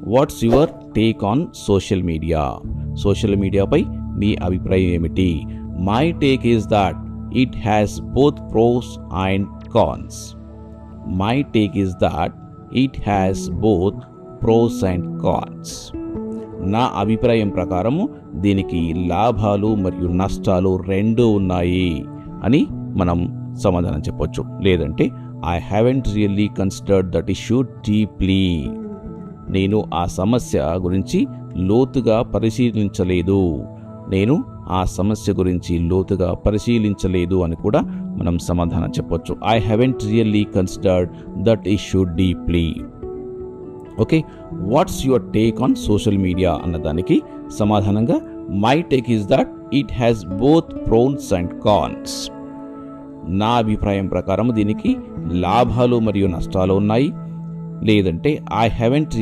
Watts your take on social media? Social మీడియాపై మీ అభిప్రాయం ఏమిటి? My take is that it has both pros and cons. My take is that it has both pros and cons. నా అభిప్రాయం ప్రకారము దీనికి లాభాలు మరియు నష్టాలు రెండూ ఉన్నాయి అని మనం సమాధానం చెప్పొచ్చు. లేదంటే I haven't really considered that issue deeply. నేను ఆ సమస్య గురించి లోతుగా పరిశీలించలేదు. నేను ఆ సమస్య గురించి లోతుగా పరిశీలించలేదు అని కూడా మనం సమాధానం చెప్పొచ్చు. I haven't really considered that issue deeply. Okay, what's your take on social media అన్నదానికి సమాధానంగా my take is that it has both pros and cons. నా అభిప్రాయం ప్రకారం దీనికి లాభాలు మరియు నష్టాలు ఉన్నాయి. లేదంటే ఐ హ్యావెంట్